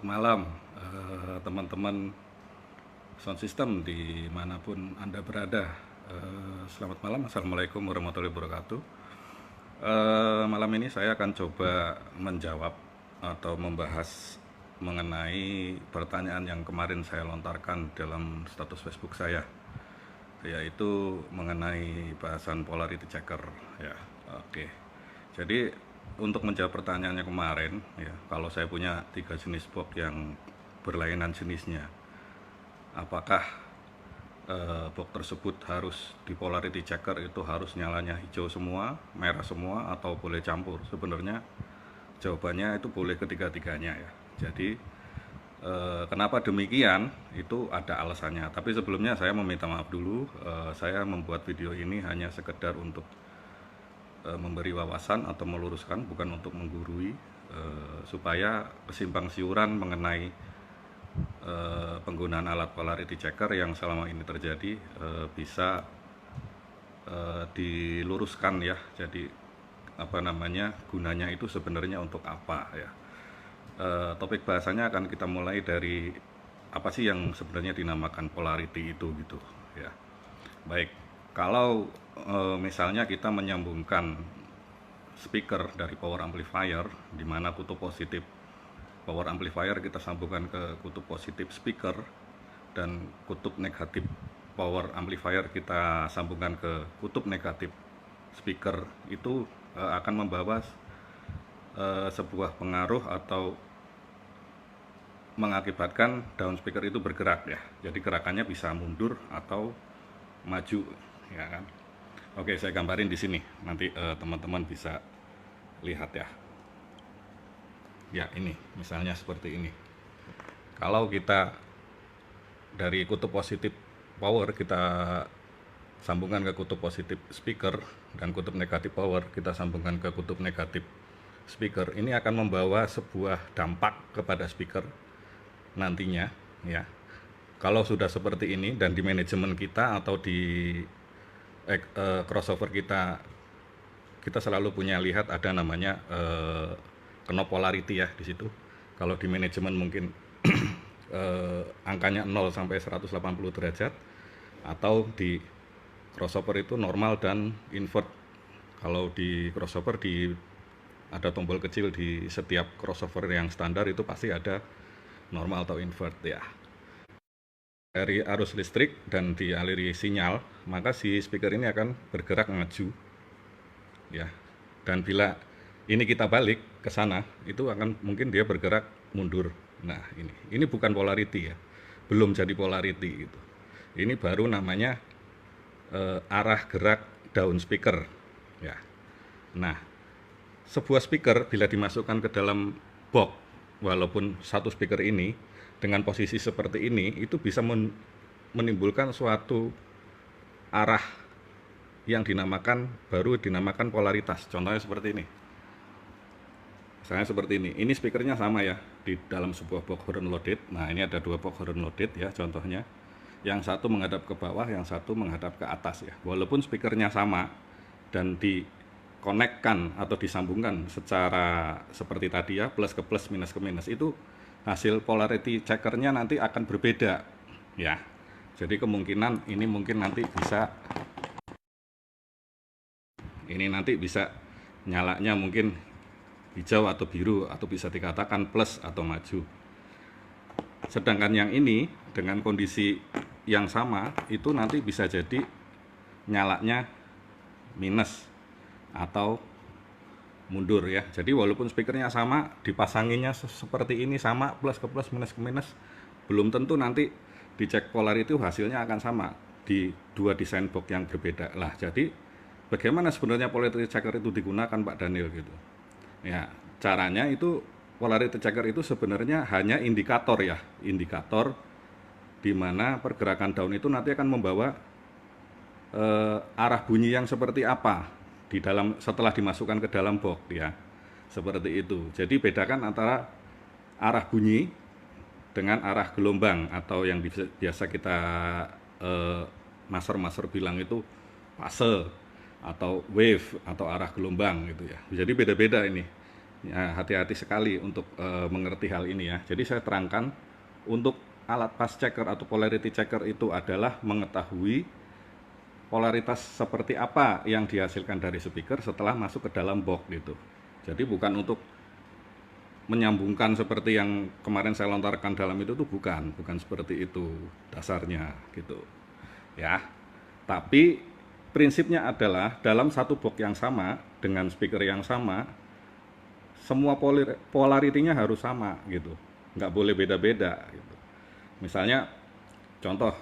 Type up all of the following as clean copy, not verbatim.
malam teman-teman sound system dimanapun Anda berada. Selamat malam, Assalamualaikum warahmatullahi wabarakatuh. Malam ini saya akan coba menjawab atau membahas mengenai pertanyaan yang kemarin saya lontarkan dalam status Facebook saya, yaitu mengenai bahasan polarity checker ya. Oke. Jadi untuk menjawab pertanyaannya kemarin ya, kalau saya punya 3 jenis box yang berlainan jenisnya, apakah box tersebut harus di polarity checker itu harus nyalanya hijau semua, merah semua, atau boleh campur? Sebenarnya jawabannya itu boleh ketiga-tiganya ya. Jadi kenapa demikian itu ada alasannya, tapi sebelumnya saya meminta maaf dulu. Saya membuat video ini hanya sekedar untuk memberi wawasan atau meluruskan, bukan untuk menggurui, supaya kesimpang siuran mengenai penggunaan alat polarity checker yang selama ini terjadi bisa diluruskan ya. Jadi gunanya itu sebenarnya untuk apa ya. Topik bahasanya akan kita mulai dari apa sih yang sebenarnya dinamakan polarity itu gitu ya. Baik, kalau misalnya kita menyambungkan speaker dari power amplifier, di mana kutub positif power amplifier kita sambungkan ke kutub positif speaker, dan kutub negatif power amplifier kita sambungkan ke kutub negatif speaker, itu akan membawa sebuah pengaruh atau mengakibatkan daun speaker itu bergerak ya. Jadi gerakannya bisa mundur atau maju ya kan. Oke, saya gambarin di sini, nanti teman-teman bisa lihat ya. Ya, ini misalnya seperti ini. Kalau kita dari kutub positif power kita sambungkan ke kutub positif speaker, dan kutub negatif power kita sambungkan ke kutub negatif speaker, ini akan membawa sebuah dampak kepada speaker nantinya ya. Kalau sudah seperti ini dan di manajemen kita atau di crossover kita selalu punya lihat ada namanya knob polarity ya di situ. Kalau di manajemen mungkin angkanya 0 sampai 180 derajat, atau di crossover itu normal dan invert. Kalau di crossover ada tombol kecil di setiap crossover yang standar, itu pasti ada normal atau invert ya. Dari arus listrik dan dialiri sinyal, maka si speaker ini akan bergerak maju ya. Dan bila ini kita balik ke sana, itu akan mungkin dia bergerak mundur. Nah, ini bukan polarity ya, belum jadi polarity gitu. Ini baru namanya arah gerak daun speaker ya. Nah, sebuah speaker bila dimasukkan ke dalam box, walaupun satu speaker ini dengan posisi seperti ini, itu bisa menimbulkan suatu arah yang baru dinamakan polaritas. Contohnya seperti ini. Misalnya seperti ini. Ini speakernya sama ya, di dalam sebuah box horn loaded. Nah, ini ada 2 box horn loaded ya contohnya. Yang satu menghadap ke bawah, yang satu menghadap ke atas ya. Walaupun speakernya sama dan dikonekkan atau disambungkan secara seperti tadi ya, plus ke plus, minus ke minus, itu hasil polarity checkernya nanti akan berbeda ya. Jadi kemungkinan ini mungkin nanti bisa nyalanya mungkin hijau atau biru, atau bisa dikatakan plus atau maju. Sedangkan yang ini dengan kondisi yang sama itu nanti bisa jadi nyalanya minus atau mundur ya. Jadi walaupun speakernya sama, dipasanginya seperti ini sama, plus ke plus, minus ke minus, belum tentu nanti dicek polarity hasilnya akan sama di 2 desain box yang berbeda lah. Jadi bagaimana sebenarnya polarity checker itu digunakan Pak Daniel gitu ya. Caranya itu, polarity checker itu sebenarnya hanya indikator ya, indikator di mana pergerakan daun itu nanti akan membawa arah bunyi yang seperti apa di dalam setelah dimasukkan ke dalam box ya. Seperti itu. Jadi bedakan antara arah bunyi dengan arah gelombang, atau yang biasa kita master bilang itu fase atau wave atau arah gelombang gitu ya. Jadi beda-beda ini. Ya, hati-hati sekali untuk mengerti hal ini ya. Jadi saya terangkan, untuk alat fast checker atau polarity checker itu adalah mengetahui polaritas seperti apa yang dihasilkan dari speaker setelah masuk ke dalam box gitu. Jadi bukan untuk menyambungkan seperti yang kemarin saya lontarkan dalam itu tuh, bukan seperti itu dasarnya gitu. Ya. Tapi prinsipnya adalah dalam satu box yang sama dengan speaker yang sama, semua polaritinya harus sama gitu, nggak boleh beda-beda gitu. Misalnya contoh,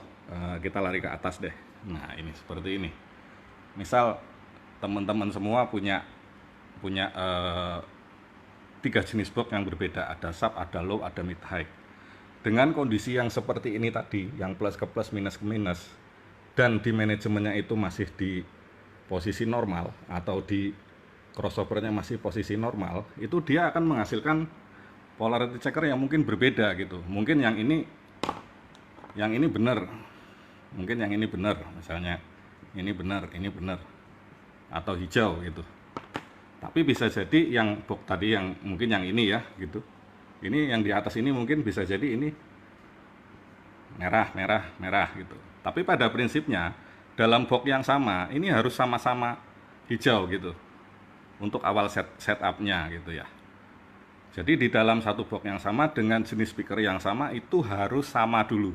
kita lari ke atas deh. Nah ini seperti ini. Misal teman-teman semua punya punya 3 jenis box yang berbeda, ada sub, ada low, ada mid high. Dengan kondisi yang seperti ini tadi, yang plus ke plus, minus ke minus, dan di manajemennya itu masih di posisi normal atau di crossovernya masih posisi normal, itu dia akan menghasilkan polarity checker yang mungkin berbeda gitu. Mungkin yang ini benar, mungkin yang ini benar, misalnya ini benar, atau hijau gitu. Tapi bisa jadi yang box tadi yang mungkin yang ini ya gitu, ini yang di atas ini mungkin bisa jadi ini merah gitu. Tapi pada prinsipnya dalam box yang sama ini harus sama-sama hijau gitu untuk awal setupnya gitu ya. Jadi di dalam satu box yang sama dengan jenis speaker yang sama itu harus sama dulu.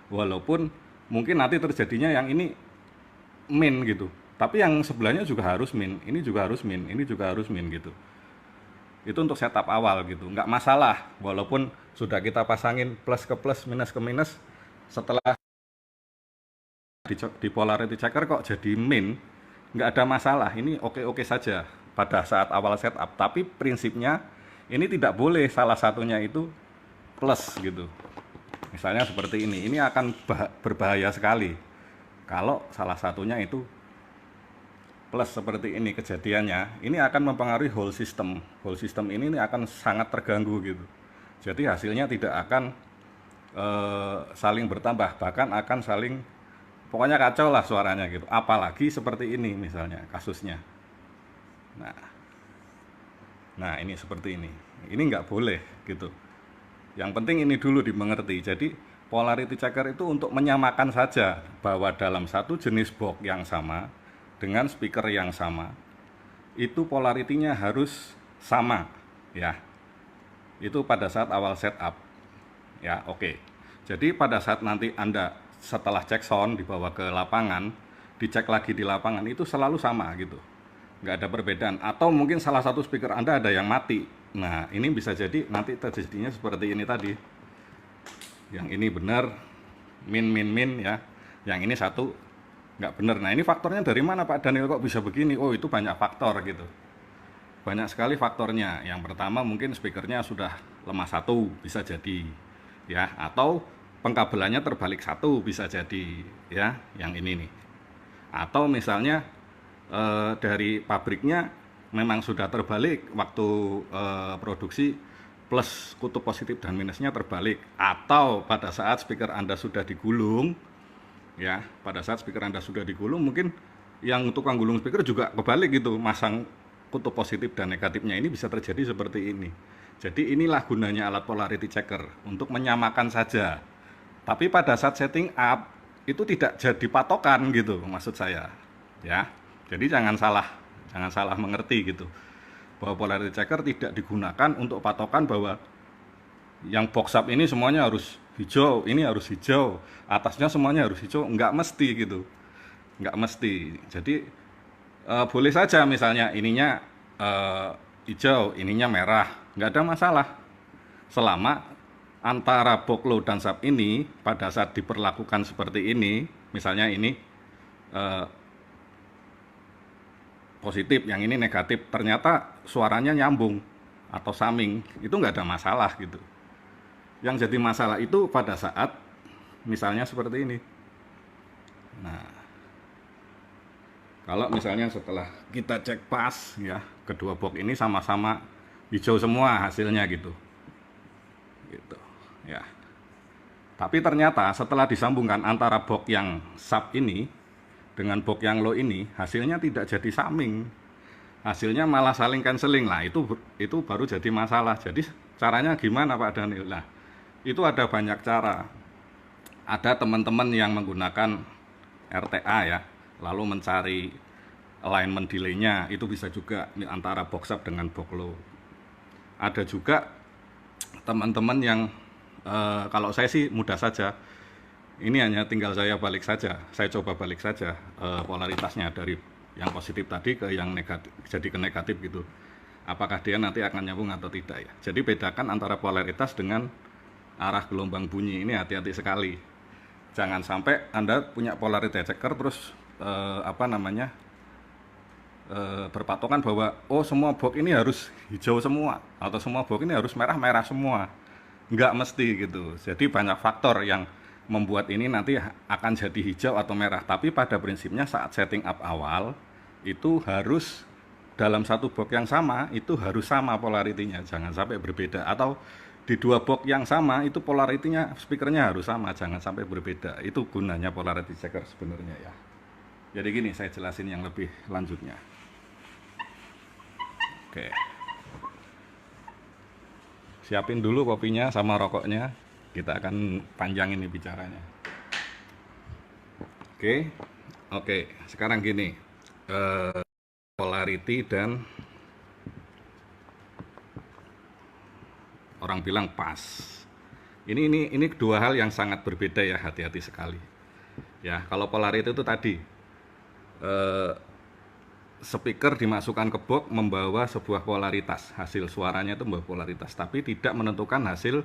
Walaupun mungkin nanti terjadinya yang ini min gitu, tapi yang sebelahnya juga harus min, ini juga harus min, ini juga harus min gitu. Itu untuk setup awal gitu, nggak masalah. Walaupun sudah kita pasangin plus ke plus, minus ke minus, setelah di polarity checker kok jadi min, nggak ada masalah. Ini oke-oke saja pada saat awal setup. Tapi prinsipnya ini tidak boleh salah satunya itu plus gitu. Misalnya seperti ini akan berbahaya sekali kalau salah satunya itu plus seperti ini kejadiannya. Ini akan mempengaruhi whole system. Whole system ini akan sangat terganggu gitu. Jadi hasilnya tidak akan saling bertambah, bahkan akan saling, pokoknya kacau lah suaranya gitu. Apalagi seperti ini misalnya kasusnya. Nah ini seperti ini nggak boleh gitu. Yang penting ini dulu dimengerti. Jadi polarity checker itu untuk menyamakan saja bahwa dalam satu jenis box yang sama dengan speaker yang sama itu polaritinya harus sama ya. Itu pada saat awal setup ya. Oke. Jadi pada saat nanti Anda setelah cek sound dibawa ke lapangan, dicek lagi di lapangan, itu selalu sama gitu, nggak ada perbedaan. Atau mungkin salah satu speaker Anda ada yang mati. Nah ini bisa jadi nanti terjadinya seperti ini tadi, yang ini benar min ya, yang ini satu nggak benar. Nah ini faktornya dari mana Pak Daniel kok bisa begini? Oh itu banyak faktor gitu, banyak sekali faktornya. Yang pertama mungkin speakernya sudah lemah satu, bisa jadi ya, atau pengkabelannya terbalik satu, bisa jadi ya, yang ini nih. Atau misalnya dari pabriknya memang sudah terbalik waktu produksi, plus kutub positif dan minusnya terbalik. Atau pada saat speaker Anda sudah digulung ya, pada saat speaker Anda sudah digulung, mungkin yang tukang gulung speaker juga kebalik gitu, masang kutub positif dan negatifnya. Ini bisa terjadi seperti ini. Jadi inilah gunanya alat polarity checker, untuk menyamakan saja. Tapi pada saat setting up itu tidak jadi patokan gitu maksud saya ya. Jadi jangan salah mengerti gitu, bahwa polarity checker tidak digunakan untuk patokan bahwa yang box up ini semuanya harus hijau, ini harus hijau, atasnya semuanya harus hijau. Nggak mesti gitu, nggak mesti. Jadi boleh saja misalnya ininya hijau, ininya merah, nggak ada masalah, selama antara box low dan sub ini pada saat diperlakukan seperti ini, misalnya ini positif, yang ini negatif, ternyata suaranya nyambung atau summing, itu nggak ada masalah gitu. Yang jadi masalah itu pada saat misalnya seperti ini. Nah kalau misalnya setelah kita cek pas ya, kedua box ini sama-sama hijau semua hasilnya gitu ya. Tapi ternyata setelah disambungkan antara box yang sub ini dengan box yang low ini, hasilnya tidak jadi summing, hasilnya malah saling canceling lah, itu baru jadi masalah. Jadi caranya gimana Pak Daniel? Nah, itu ada banyak cara. Ada teman-teman yang menggunakan RTA ya, lalu mencari alignment delay-nya, itu bisa juga antara box up dengan box low. Ada juga teman-teman yang kalau saya sih mudah saja, ini hanya tinggal saya balik saja, saya coba balik saja polaritasnya dari yang positif tadi ke yang negatif, jadi ke negatif gitu. Apakah dia nanti akan nyambung atau tidak ya. Jadi bedakan antara polaritas dengan arah gelombang bunyi, ini hati-hati sekali. Jangan sampai Anda punya polarity checker terus berpatokan bahwa oh semua box ini harus hijau semua atau semua box ini harus merah-merah semua. Nggak mesti gitu. Jadi banyak faktor yang membuat ini nanti akan jadi hijau atau merah. Tapi pada prinsipnya saat setting up awal itu harus dalam satu box yang sama itu harus sama polaritinya, jangan sampai berbeda. Atau di dua box yang sama itu polaritinya speakernya harus sama, jangan sampai berbeda. Itu gunanya polarity checker sebenarnya ya. Jadi gini, saya jelasin yang lebih lanjutnya. Oke, siapin dulu kopinya sama rokoknya, kita akan panjang ini bicaranya. Oke, sekarang gini, polarity dan orang bilang pas. Ini dua hal yang sangat berbeda ya, hati-hati sekali. Ya, kalau polarity itu tadi speaker dimasukkan ke box membawa sebuah polaritas, hasil suaranya itu membawa polaritas, tapi tidak menentukan hasil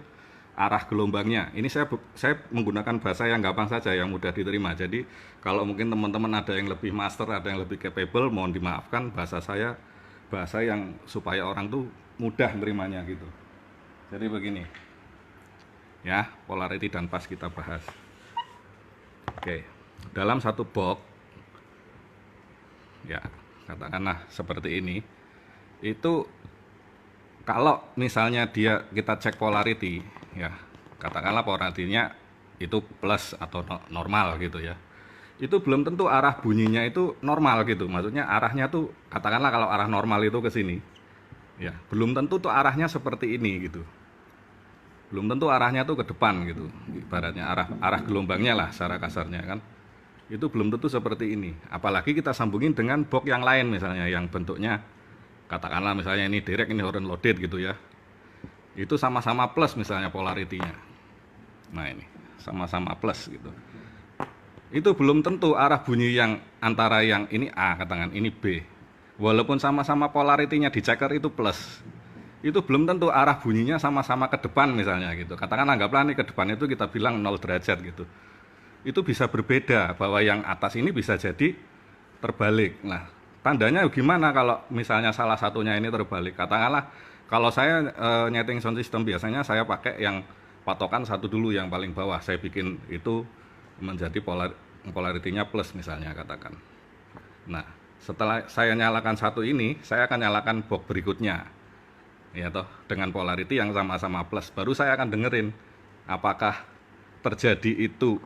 arah gelombangnya. Ini saya menggunakan bahasa yang gampang saja, yang mudah diterima. Jadi kalau mungkin teman-teman ada yang lebih master, ada yang lebih capable, mohon dimaafkan bahasa saya bahasa yang supaya orang tuh mudah menerimanya gitu. Jadi begini ya, polarity dan pas kita bahas. Oke, dalam satu box ya, katakanlah seperti ini, itu kalau misalnya kita cek polarity ya, katakanlah polaritinya itu plus atau normal gitu ya, itu belum tentu arah bunyinya itu normal gitu. Maksudnya arahnya tuh, katakanlah kalau arah normal itu ke sini ya, belum tentu tuh arahnya seperti ini gitu, belum tentu arahnya tuh ke depan gitu, ibaratnya arah gelombangnya lah secara kasarnya kan, itu belum tentu seperti ini. Apalagi kita sambungin dengan box yang lain misalnya, yang bentuknya katakanlah misalnya ini direct, ini horn loaded gitu ya, itu sama-sama plus misalnya polaritinya. Nah ini sama-sama plus gitu, itu belum tentu arah bunyi yang antara yang ini A katakan ini B, walaupun sama-sama polaritinya di checker itu plus, itu belum tentu arah bunyinya sama-sama ke depan misalnya gitu. Katakan anggaplah nih ke depan itu kita bilang 0 derajat gitu, itu bisa berbeda, bahwa yang atas ini bisa jadi terbalik. Nah, tandanya gimana kalau misalnya salah satunya ini terbalik? Katakanlah kalau saya nyeting sound system biasanya saya pakai yang patokan satu dulu, yang paling bawah saya bikin itu menjadi polaritinya plus misalnya katakan. Nah, setelah saya nyalakan satu ini, saya akan nyalakan box berikutnya ya toh, dengan polarity yang sama-sama plus. Baru saya akan dengerin apakah terjadi itu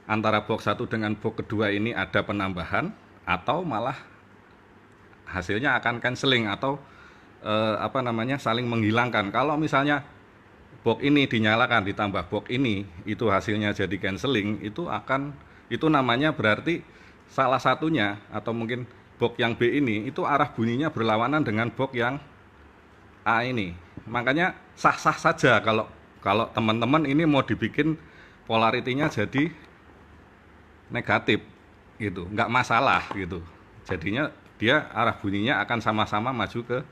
antara box satu dengan box kedua ini ada penambahan atau malah hasilnya akan canceling atau saling menghilangkan. Kalau misalnya box ini dinyalakan ditambah box ini itu hasilnya jadi canceling, itu namanya berarti salah satunya atau mungkin box yang B ini itu arah bunyinya berlawanan dengan box yang A ini. Makanya sah-sah saja kalau teman-teman ini mau dibikin polaritinya jadi negatif gitu, nggak masalah gitu. Jadinya dia arah bunyinya akan sama-sama maju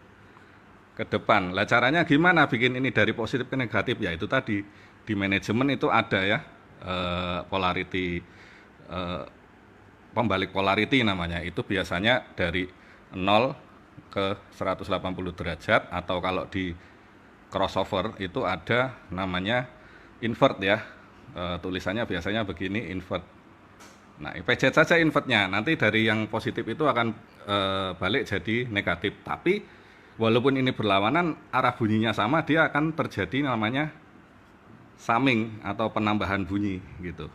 ke depan. Lah caranya gimana bikin ini dari positif ke negatif? Ya itu tadi, di manajemen itu ada ya polarity, pembalik polarity namanya. Itu biasanya dari 0 ke 180 derajat, atau kalau di crossover itu ada namanya invert ya, tulisannya biasanya begini, invert. Nah, pencet saja invertnya, nanti dari yang positif itu akan balik jadi negatif. Tapi walaupun ini berlawanan, arah bunyinya sama, dia akan terjadi namanya summing atau penambahan bunyi gitu.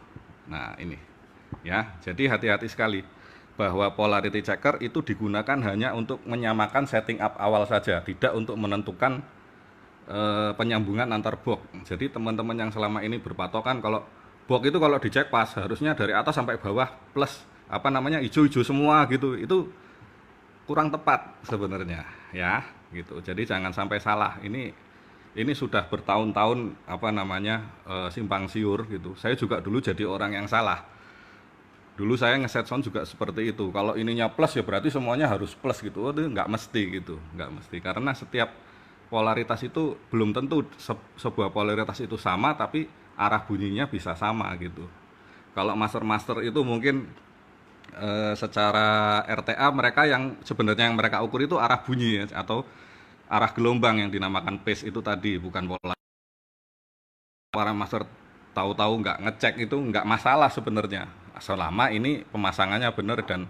Nah ini ya, jadi hati-hati sekali. bahwa polarity checker itu digunakan hanya untuk menyamakan setting up awal saja, tidak untuk menentukan penyambungan antar box. Jadi teman-teman yang selama ini berpatokan kalau box itu kalau dicek pas harusnya dari atas sampai bawah plus apa namanya hijau-hijau semua gitu, itu kurang tepat sebenarnya ya gitu. Jadi jangan sampai salah. Ini sudah bertahun-tahun apa namanya simpang siur gitu. Saya juga dulu jadi orang yang salah. Dulu saya ngeset sound juga seperti itu. Kalau ininya plus ya berarti semuanya harus plus gitu. Itu nggak mesti gitu, nggak mesti. Karena setiap polaritas itu belum tentu sebuah polaritas itu sama, tapi arah bunyinya bisa sama gitu. Kalau master-master itu mungkin secara RTA mereka yang sebenarnya yang mereka ukur itu arah bunyi ya, atau arah gelombang yang dinamakan phase itu tadi, bukan pola. Para master tahu-tahu nggak ngecek itu nggak masalah sebenarnya, selama ini pemasangannya benar dan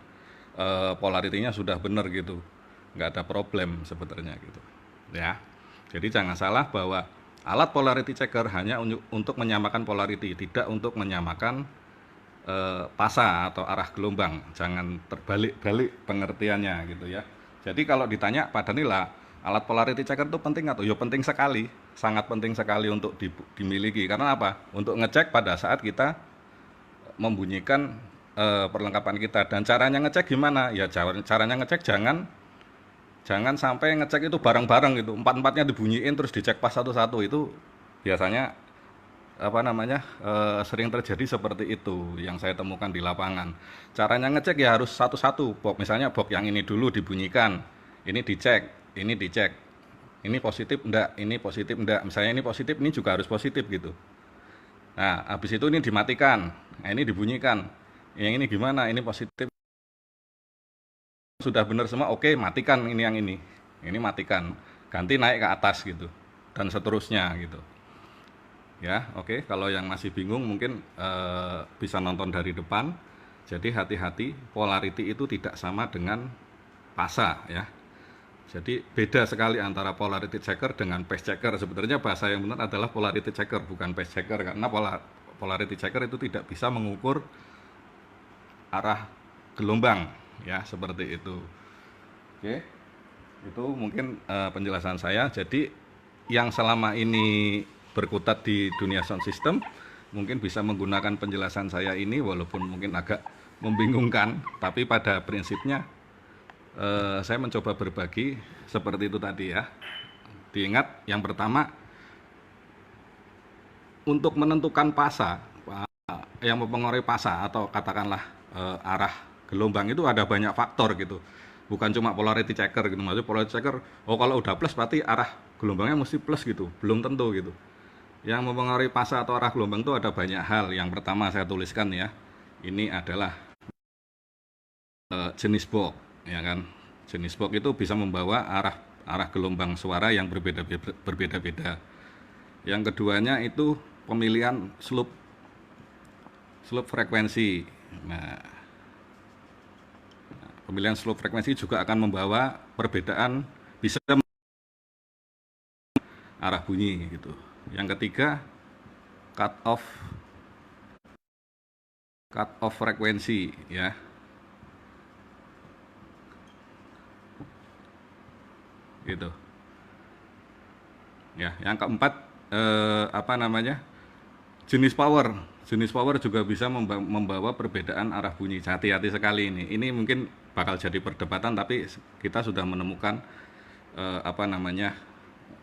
polaritinya sudah benar gitu, nggak ada problem sebenarnya gitu ya. Jadi jangan salah bahwa alat polarity checker hanya untuk menyamakan polarity, tidak untuk menyamakan pasa atau arah gelombang. Jangan terbalik-balik pengertiannya gitu ya. Jadi kalau ditanya Pak Danila, alat polarity checker itu penting atau? Ya penting sekali, sangat penting sekali untuk dimiliki. Karena apa? Untuk ngecek pada saat kita membunyikan perlengkapan kita. Dan caranya ngecek gimana? Ya caranya ngecek jangan sampai ngecek itu bareng-bareng gitu. Empat-empatnya dibunyiin terus dicek pas satu-satu, itu biasanya apa namanya sering terjadi seperti itu yang saya temukan di lapangan. Caranya ngecek ya harus satu-satu box. Misalnya box yang ini dulu dibunyikan, ini dicek, ini positif enggak, ini positif enggak. Misalnya ini positif, ini juga harus positif gitu. Nah, habis itu ini dimatikan, nah ini dibunyikan. Yang ini gimana? Ini positif, sudah benar semua, oke, matikan ini yang ini matikan, ganti naik ke atas gitu, dan seterusnya gitu. Ya, oke. Kalau yang masih bingung mungkin bisa nonton dari depan. Jadi hati-hati, polarity itu tidak sama dengan pasa ya. Jadi beda sekali antara polarity checker dengan phase checker. Sebenarnya bahasa yang benar adalah polarity checker, bukan phase checker, karena polarity checker itu tidak bisa mengukur arah gelombang ya, seperti itu. Oke. Itu mungkin penjelasan saya. Jadi yang selama ini berkutat di dunia sound system mungkin bisa menggunakan penjelasan saya ini, walaupun mungkin agak membingungkan, tapi pada prinsipnya saya mencoba berbagi seperti itu tadi ya. Diingat, yang pertama, untuk menentukan pasa yang mempengaruhi pasa atau katakanlah arah gelombang itu ada banyak faktor gitu, bukan cuma polarity checker gitu. Maksudnya polarity checker, oh kalau udah plus berarti arah gelombangnya mesti plus gitu, belum tentu gitu. Yang mempengaruhi pasa atau arah gelombang itu ada banyak hal. Yang pertama saya tuliskan ya, ini adalah jenis box ya kan. Jenis box itu bisa membawa arah gelombang suara yang berbeda-beda. Yang keduanya itu pemilihan slope frekuensi. Nah, pemilihan slope frekuensi juga akan membawa perbedaan, bisa arah bunyi gitu. Yang ketiga, cut off frekuensi ya. Gitu. Ya, yang keempat apa namanya? Jenis power. Jenis power juga bisa membawa perbedaan arah bunyi. Hati-hati sekali ini. Ini mungkin bakal jadi perdebatan, tapi kita sudah menemukan apa namanya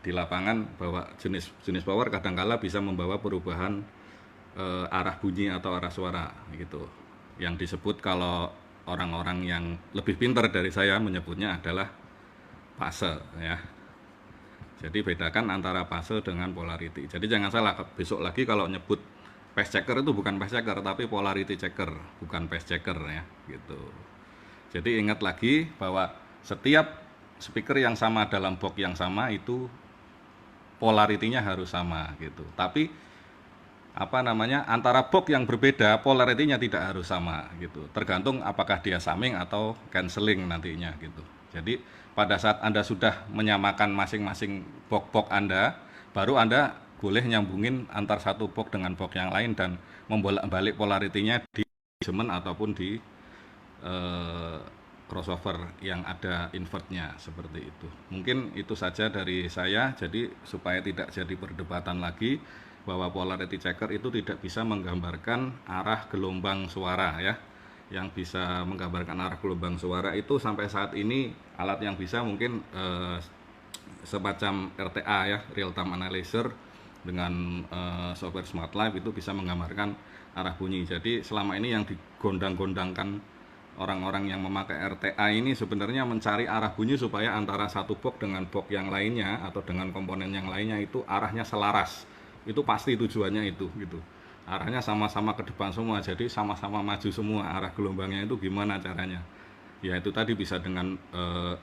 di lapangan bahwa jenis power kadangkala bisa membawa perubahan arah bunyi atau arah suara gitu. Yang disebut kalau orang-orang yang lebih pintar dari saya menyebutnya adalah fase ya. Jadi bedakan antara fase dengan polarity. Jadi jangan salah, besok lagi kalau nyebut phase checker itu bukan phase checker tapi polarity checker, bukan phase checker ya gitu. Jadi ingat lagi bahwa setiap speaker yang sama dalam box yang sama itu polaritinya harus sama gitu. Tapi apa namanya, antara box yang berbeda polaritinya tidak harus sama gitu. Tergantung apakah dia summing atau cancelling nantinya gitu. Jadi pada saat Anda sudah menyamakan masing-masing box Anda, baru Anda boleh nyambungin antar satu box dengan box yang lain dan membolak-balik polaritinya di measurement ataupun di eh, crossover yang ada invertnya seperti itu. Mungkin itu saja dari saya, jadi supaya tidak jadi perdebatan lagi bahwa polarity checker itu tidak bisa menggambarkan arah gelombang suara ya. Yang bisa menggambarkan arah gelombang suara itu sampai saat ini alat yang bisa mungkin semacam RTA ya, real time analyzer dengan software Smart Life itu bisa menggambarkan arah bunyi. Jadi selama ini yang digondang-gondangkan orang-orang yang memakai RTA ini sebenarnya mencari arah bunyi supaya antara satu box dengan box yang lainnya atau dengan komponen yang lainnya itu arahnya selaras. Itu pasti tujuannya itu gitu. Arahnya sama-sama ke depan semua, jadi sama-sama maju semua. Arah gelombangnya itu gimana caranya? Ya itu tadi bisa dengan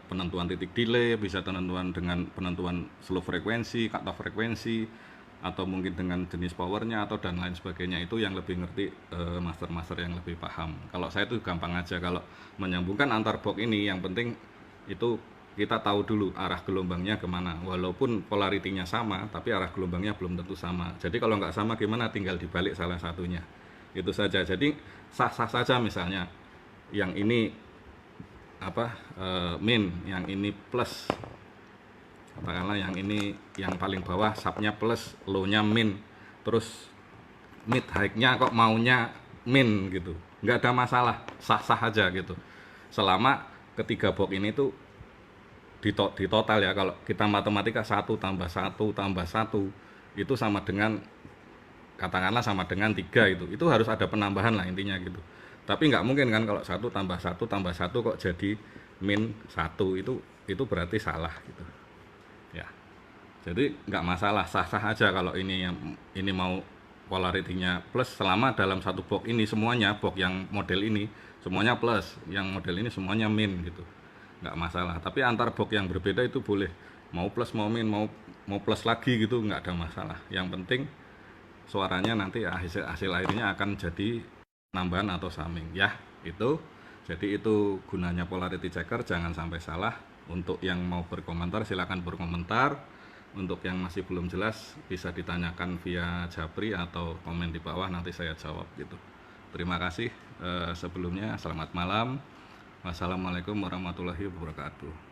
penentuan titik delay, bisa penentuan dengan penentuan slow frekuensi, cut off frekuensi, atau mungkin dengan jenis powernya atau dan lain sebagainya. Itu yang lebih ngerti master-master yang lebih paham. Kalau saya itu gampang aja, kalau menyambungkan antar box ini yang penting itu kita tahu dulu arah gelombangnya kemana. Walaupun polaritinya sama, tapi arah gelombangnya belum tentu sama. Jadi kalau nggak sama gimana, tinggal dibalik salah satunya. Itu saja. Jadi sah-sah saja misalnya yang ini min, yang ini plus, katakanlah yang ini yang paling bawah subnya plus, low-nya min, terus mid high-nya kok maunya min gitu, nggak ada masalah, sah-sah aja gitu, selama ketiga box ini tuh di total ya. Kalau kita matematika 1 tambah 1 tambah 1 itu sama dengan, katakanlah sama dengan 3, itu harus ada penambahan lah intinya gitu. Tapi nggak mungkin kan kalau 1 tambah 1 tambah 1 kok jadi min 1, itu berarti salah gitu ya. Jadi nggak masalah, sah-sah aja kalau ini mau polaritinya plus, selama dalam satu box ini semuanya, box yang model ini semuanya plus, yang model ini semuanya min gitu, nggak masalah. Tapi antar box yang berbeda itu boleh, mau plus mau min, mau plus lagi gitu, nggak ada masalah. Yang penting suaranya nanti hasil akhirnya akan jadi nambahan atau summing ya. Itu jadi itu gunanya polarity checker, jangan sampai salah. Untuk yang mau berkomentar silakan berkomentar, untuk yang masih belum jelas bisa ditanyakan via Japri atau komen di bawah, nanti saya jawab gitu. Terima kasih sebelumnya, selamat malam, wassalamualaikum warahmatullahi wabarakatuh.